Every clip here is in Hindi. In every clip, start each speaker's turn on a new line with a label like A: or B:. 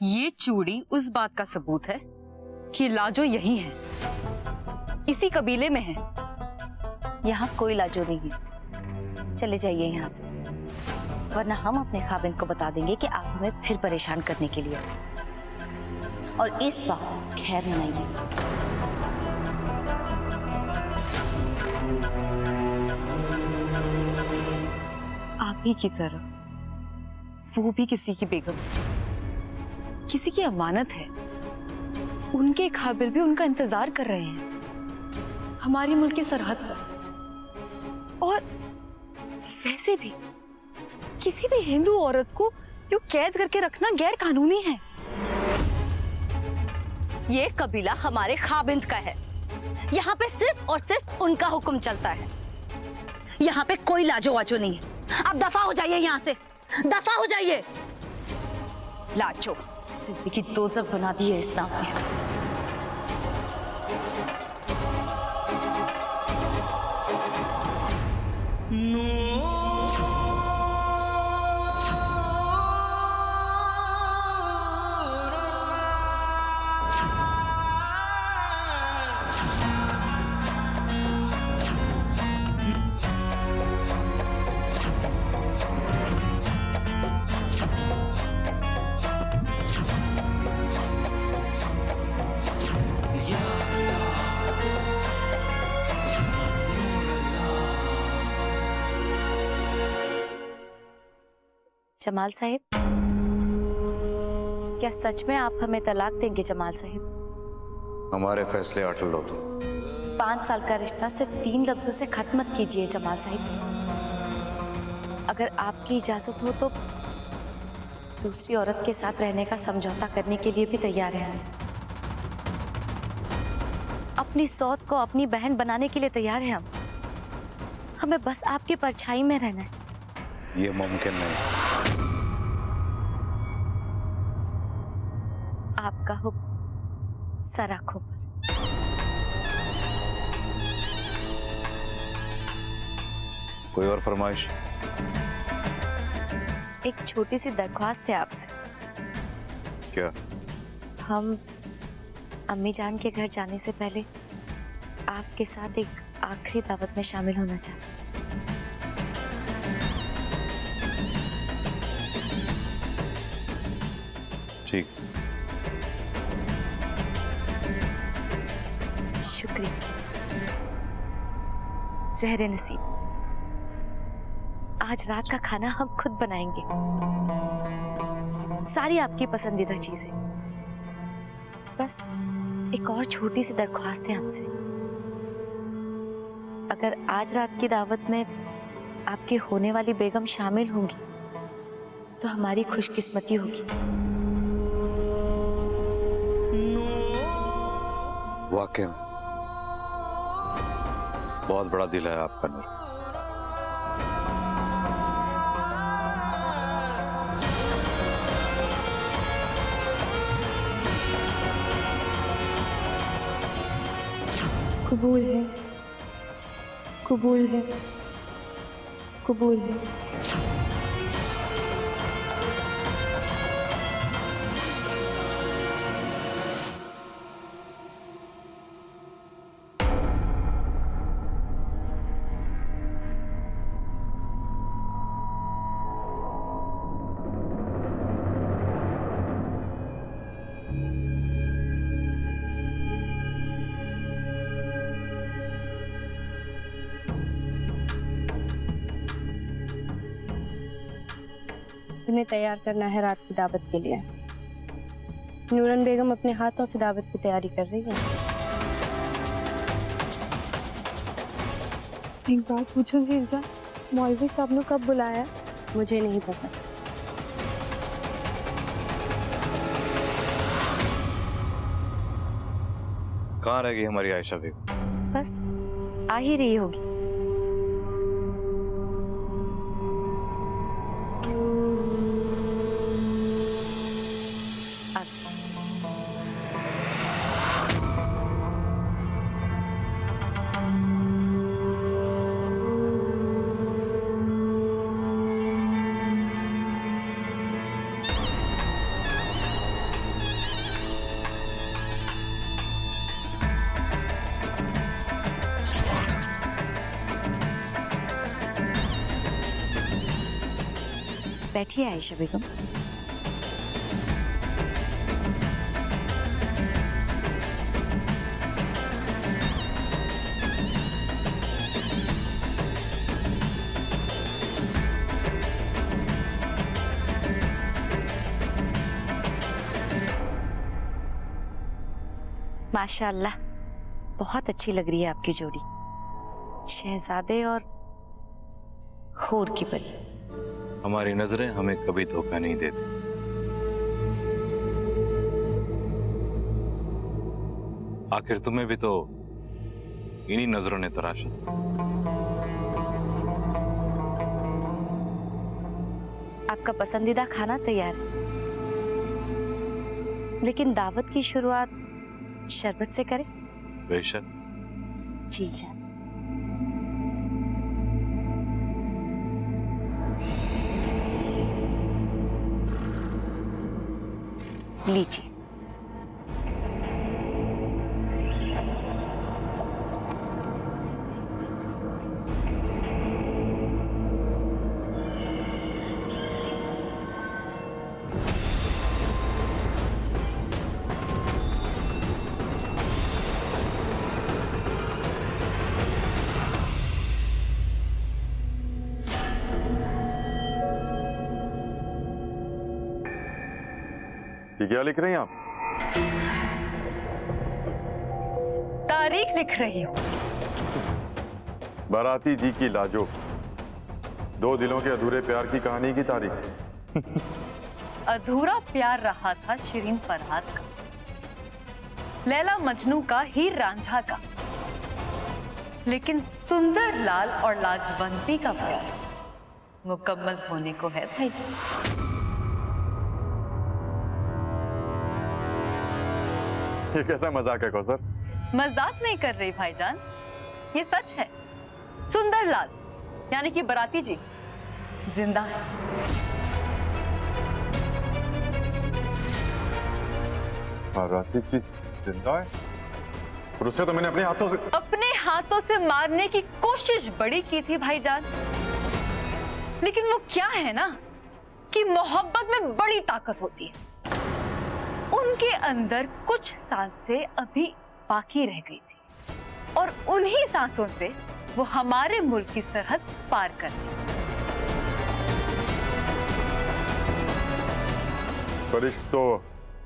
A: ये चूड़ी उस बात का सबूत है कि लाजो यही है, इसी कबीले में है।
B: यहाँ कोई लाजो नहीं है, चले जाइए यहाँ से, वरना हम अपने खाबिन को बता देंगे कि आप हमें फिर परेशान करने के लिए आए। और इस बार खैर मनाइएगा।
A: आप ही की तरह वो भी किसी की बेगम, किसी की अमानत है। उनके काबिल भी उनका इंतजार कर रहे हैं हमारी मुल्क की सरहद पर। और वैसे भी किसी भी हिंदू औरत को यूं कैद करके रखना गैर कानूनी है।
B: ये कबीला हमारे खाबिंद का है, यहाँ पे सिर्फ और सिर्फ उनका हुक्म चलता है। यहाँ पे कोई लाजो वाजो नहीं है। आप दफा हो जाइए यहाँ से, दफा हो जाइए। लाजो जिंदगी दोज़ख बना दी है इस नाम ने। जमाल साहिब, क्या सच में आप हमें तलाक देंगे? जमाल साहिब,
C: हमारे फैसले अटल हो तुम।
B: 5 साल का रिश्ता सिर्फ 3 लफ्जों से खत्म मत कीजिए जमाल साहिब। अगर आपकी इजाजत हो तो दूसरी औरत के साथ रहने का समझौता करने के लिए भी तैयार हैं। अपनी सौत को अपनी बहन बनाने के लिए तैयार हैं हम। हमें बस आपकी परछाई में रहना है।
C: ये मुमकिन नहीं।
B: आपका हुक्म सर आंखों पर।
C: कोई और फरमाइश?
B: एक छोटी सी दरख्वास्त है आपसे।
C: क्या?
B: हम अम्मी जान के घर जाने से पहले आपके साथ एक आखिरी दावत में शामिल होना चाहते हैं।
C: ठीक।
B: शुक्रिया। ज़हरे नसीब, आज रात का खाना हम खुद बनाएंगे। सारी आपकी पसंदीदा चीजें। बस एक और छोटी सी दरख्वास्त है आपसे। अगर आज रात की दावत में आपकी होने वाली बेगम शामिल होंगी तो हमारी खुशकिस्मती होगी।
C: वाकई में बहुत बड़ा दिल है आपका नूर।
D: कबूल है, कबूल है, कबूल है। तुम्हें तैयार करना है रात की दावत के लिए। नूरन बेगम अपने हाथों से दावत की तैयारी कर रही है। एक बात पूछो जीजा, मौलवी साहब ने कब बुलाया? मुझे नहीं पता।
C: कहाँ रह गई हमारी आयशा बेगम?
B: बस आ ही रही होगी। बैठिए आयशा बेगम। माशाअल्लाह, बहुत अच्छी लग रही है आपकी जोड़ी, शहजादे और हूर की परी।
C: हमारी नजरें हमें कभी धोखा नहीं देती। आखिर तुम्हें भी तो इन्हीं नजरों ने तराशा था।
B: आपका पसंदीदा खाना तैयार है, लेकिन दावत की शुरुआत शरबत से करें?
C: बेशक।
B: जी जान। लीजिए।
E: ये क्या लिख रही हैं आप?
A: तारीख लिख रही हूँ।
E: बाराती जी की लाजो, 2 दिलों के अधूरे प्यार की कहानी की तारीख।
A: अधूरा प्यार रहा था शिरीन फरहाद का, लैला मजनू का, हीर रांझा का, लेकिन सुंदर लाल और लाजवंती का प्यार मुकम्मल होने को है भाई।
E: ये कैसा मजाक है कौसर?
A: मजाक नहीं कर रही भाईजान, ये सच है। सुंदर लाल यानी कि बाराती जी जिंदा है।
E: बाराती जी जिंदा है? और उसे तो मैंने अपने हाथों से
A: मारने की कोशिश बड़ी की थी भाईजान, लेकिन वो क्या है ना कि मोहब्बत में बड़ी ताकत होती है। उनके अंदर कुछ सांसें अभी बाकी रह गई थी और उन्हीं सांसों से वो हमारे मुल्क की सरहद पार कर गई।
E: पर इश्क तो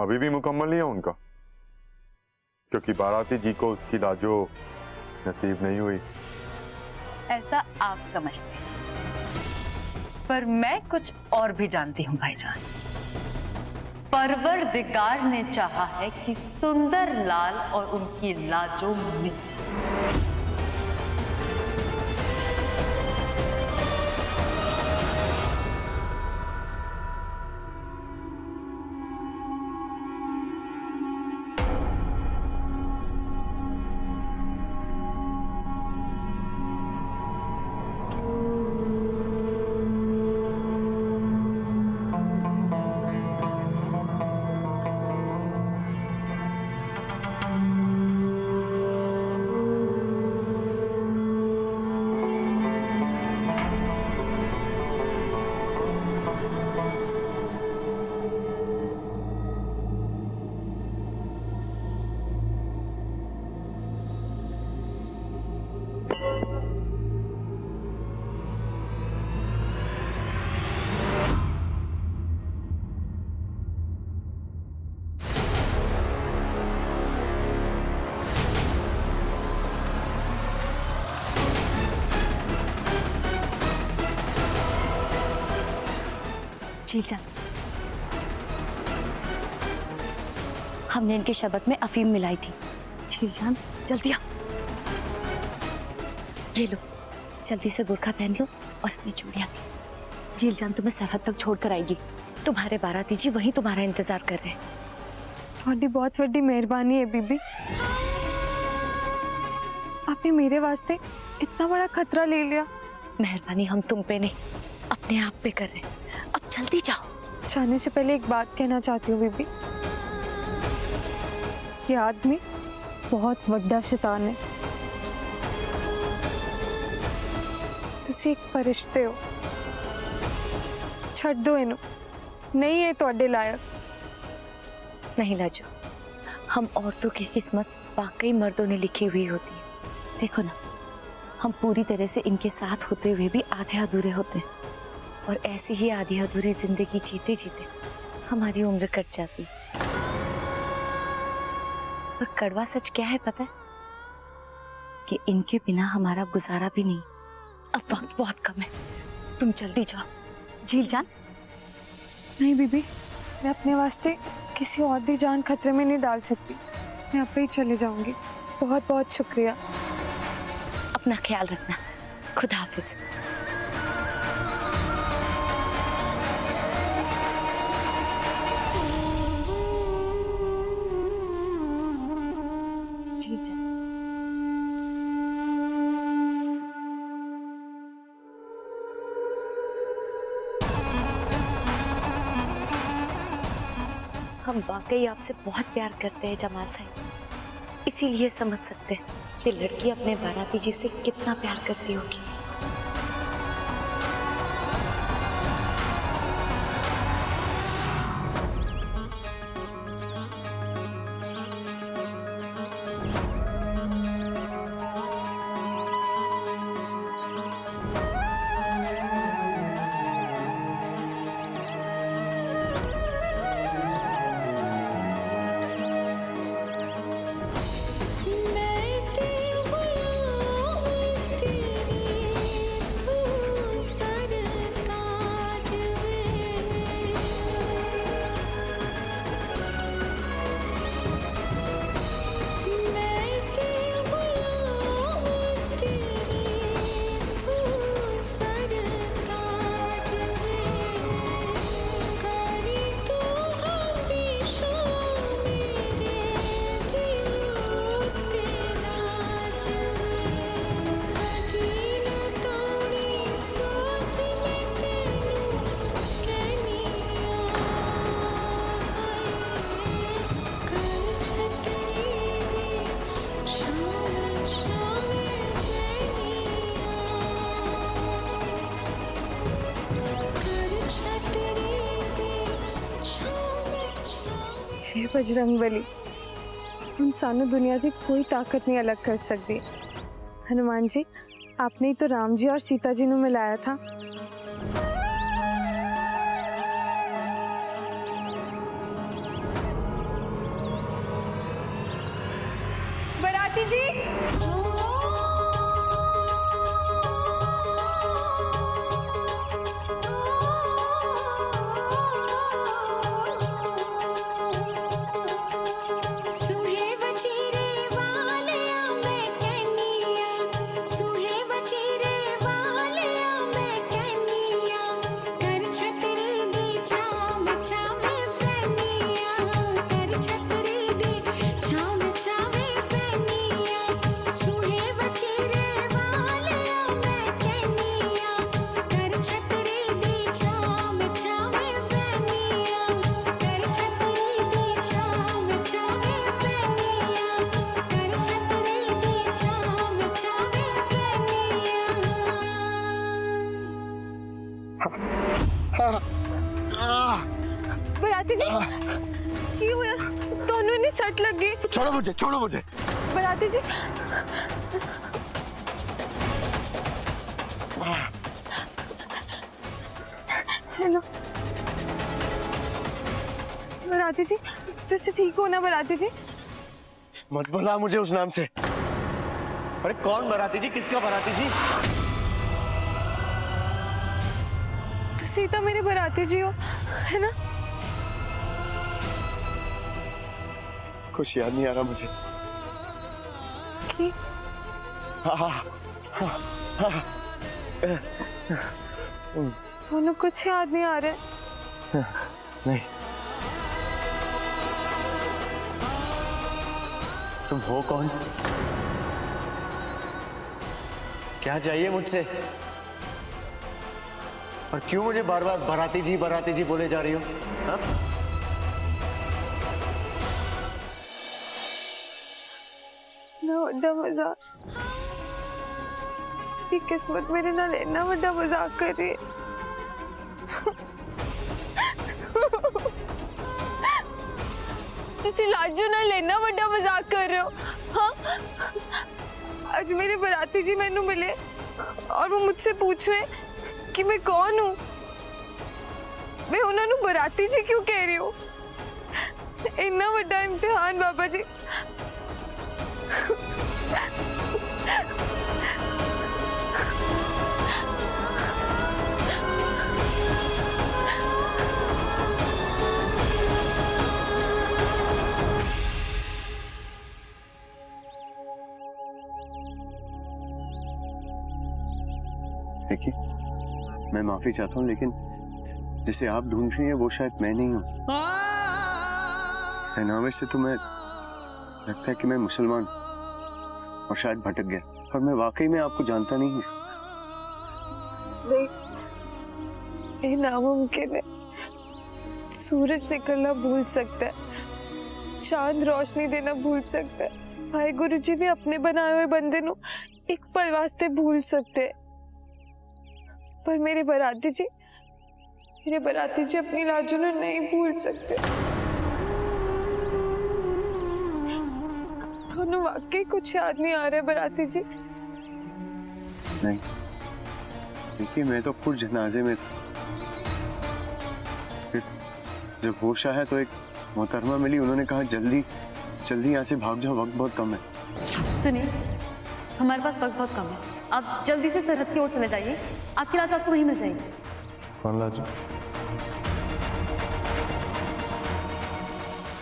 E: अभी भी मुकम्मल नहीं है उनका, क्योंकि बाराती जी को उसकी लाजो नसीब नहीं हुई।
A: ऐसा आप समझते हैं, पर मैं कुछ और भी जानती हूँ भाईजान। परवरदिगार ने चाहा है कि सुंदर लाल और उनकी लाजो मिट जाए।
B: झीलजान, हमने इनके शरबत में अफीम मिलाई थी। झीलजान जल्दी आओ, ये लो, जल्दी से बुर्का पहन लो और अपनी चूड़ियां भी। झीलजान तुम्हें सरहद तक छोड़कर आएगी, तुम्हारे बाराती जी वहीं तुम्हारा इंतजार कर रहे हैं।
D: थोड़ी बहुत बड़ी मेहरबानी है बीबी, आपने मेरे वास्ते इतना बड़ा खतरा ले लिया।
B: मेहरबानी हम तुम पे नहीं, अपने आप पे कर रहे हैं। अब जल्दी जाओ।
D: जाने से पहले एक बात कहना चाहती हूँ बीबी, ये आदमी बहुत बड़ा शैतान है। तुसी एक फरिश्ते हो, छड़ दो इनू, नहीं है तुहाडे लायक।
B: नहीं लाजो, हम औरतों की किस्मत वाकई मर्दों ने लिखी हुई होती है। देखो ना, हम पूरी तरह से इनके साथ होते हुए भी आधे अधूरे होते हैं, और ऐसी ही आधी अधूरी जिंदगी जीते जीते हमारी उम्र कट जाती है। और कड़वा सच क्या है पता है? कि इनके बिना हमारा गुजारा भी नहीं। अब वक्त बहुत कम है, तुम जल्दी जाओ। झील जान।
D: नहीं बीबी, मैं अपने वास्ते किसी और की जान खतरे में नहीं डाल सकती। मैं आप ही चले जाऊंगी। बहुत बहुत शुक्रिया।
B: अपना ख्याल रखना। खुदा हाफिज। जी जा। हम वाकई आपसे बहुत प्यार करते हैं जमाल साहब, इसीलिए समझ सकते हैं कि लड़की अपने बाराती जी से कितना प्यार करती होगी।
D: जय बजरंगबली। उन सानू दुनिया की कोई ताकत नहीं अलग कर सकती। हनुमान जी, आपने ही तो राम जी और सीता जी ਨੂੰ मिलाया था। बराती जी, बराती जी, की हुआ? दोनों ने सट लग गई।
F: छोड़ो मुझे, छोड़ो मुझे।
D: बराती जी, हेलो बराती जी, तुझसे ठीक हो ना बराती जी?
F: मत बुला मुझे उस नाम से। अरे कौन बराती जी? किसका बराती जी?
D: तू सीता मेरी बराती जी हो, है ना?
F: कुछ याद नहीं आ रहा मुझे।
D: की? दोनों कुछ याद नहीं आ रहे।
F: नहीं। तुम हो कौन? क्या चाहिए मुझसे? और क्यों मुझे बार बार बराती जी बोले जा रही हो? हाँ?
D: बड़ा मजाक। किस्मत मेरे नाल इतना बड़ा मजाक कर रही है। तुसी लाजो ना लेना बड़ा मजाक कर रहे हो। हाँ, आज मेरे बराती जी मैनू मिले और वो मुझसे पूछ रहे कि मैं कौन हूँ। मैं उन्होंने बराती जी क्यों कह रही हूँ? इतना बड़ा इम्तिहान बाबा जी।
F: देखिए, मैं माफी चाहता हूँ, लेकिन जिसे आप ढूंढ रही हैं वो शायद मैं नहीं हूँ। पहनावे से तो मैं लगता है कि मैं मुसलमान और शायद भटक गया, और मैं वाकई में आपको जानता नहीं हूँ।
D: ये नामुमकिन है। सूरज निकलना भूल सकता है, चांद रोशनी देना भूल सकता है, भाई गुरुजी भी अपने बनाए हुए बंदे नु एक पल वास्ते भूल सकते हैं। पर मेरे बराती जी अपनी लाजो नु नहीं भूल सकते। थोनू वाकई कुछ याद नहीं आ रहा है बराती जी?
F: नहीं, देखिए मैं तो खुद जनाजे में था। फिर जब होश आया तो एक मोहतरमा मिली, उन्होंने कहा जल्दी जल्दी यहाँ से भाग जाओ, वक्त बहुत कम है।
B: सुनिए, हमारे पास वक्त बहुत कम है, आप जल्दी से सरहद की ओर चले जाइए, आपकी लाज आपको वहीं मिल जाएगी।
E: कौन लाजो?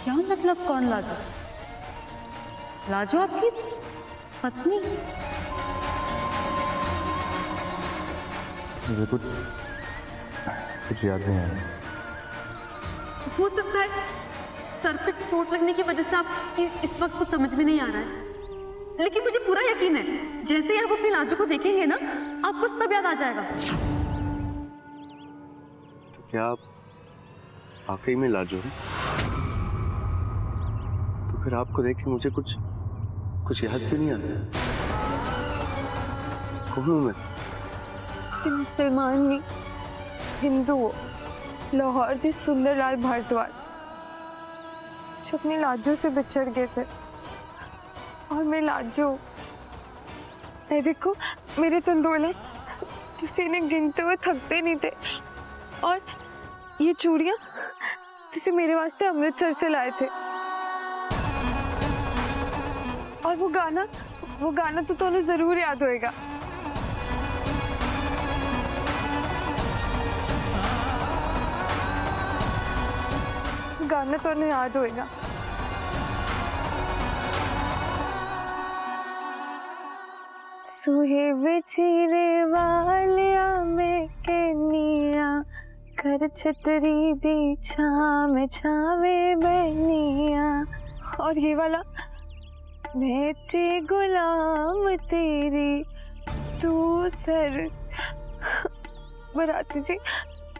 B: क्या मतलब कौन लाजो? लाजो आपकी पत्नी?
E: मुझे कुछ याद नहीं आ रहा।
B: हो सकता है सर पे चोट लगने की वजह से आपकी इस वक्त कुछ समझ में नहीं आ रहा है, लेकिन मुझे पूरा यकीन है जैसे ही आप अपनी लाजो को देखेंगे ना, आपको सब याद आ जाएगा।
F: तो क्या आप वाकई में लाजो हैं? तो फिर आपको देख के मुझे कुछ याद क्यों नहीं आता? कौन हूं मैं?
D: मुसलमान नहीं, हिंदू हो, लाहौर दी सुंदरलाल भारद्वाज, जो अपनी लाजो से बिछड़ गए थे। और मैं लाजो, ये देखो मेरे तंदोले, तुसी इन्हें गिनते हुए थकते नहीं थे। और ये चूड़ियां तुसी मेरे वास्ते अमृतसर से लाए थे। और वो गाना तो तुम्हें जरूर याद होएगा। गाना तो नहीं याद होएगा। सुहे बेचीरे वालिया में केनिया, कर छतरी दी छामे छावे बनिया। और ये वाला, मैं ते गुलाम तेरी तू सर। बराती जी,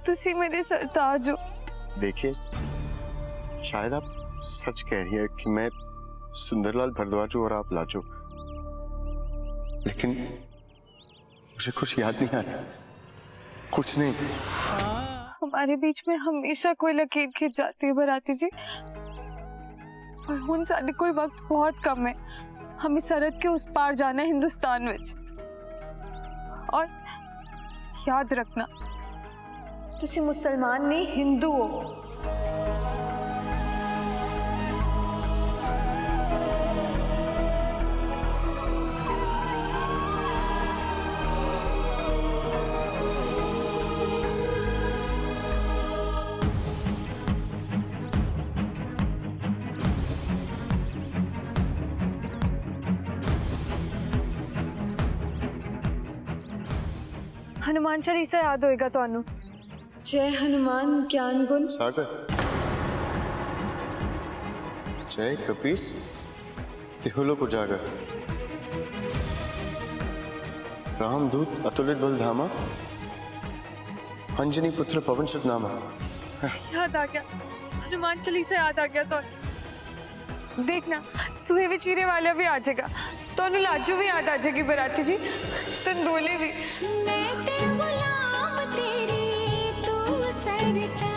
D: तुसी मेरे सरताज हो।
F: देखिए, शायद आप सच कह रही है कि मैं सुंदरलाल भारद्वाज हूं और आप लाजो, लेकिन मुझे कुछ याद नहीं आ रहा। कुछ नहीं।
D: हमारे बीच में हमेशा कोई लकीर खिंच जाती है बराती जी, और हुन साडे कोई वक्त बहुत कम है। हमें सरहद के उस पार जाना है हिंदुस्तान विच। और याद रखना, तुसी मुसलमान नहीं, हिंदू हो। हनुमान चालीसा याद होएगा ਤੁਹਾਨੂੰ। जय हनुमान ज्ञान गुण
F: सागर, जय कपीस तिहुलोक उजागर, रामदूत अतुलित बल धामा, अंजनी पुत्र पवन सुत नामा।
D: याद आ गया, हनुमान चालीसा याद आ गया। तो देखना, सुहे विचीरे वाला भी आ जाएगा, तो लाजो भी याद आ जाएगी बराती जी, तंदोले भी।
G: मैं ते गुलाम तेरी तू सरता।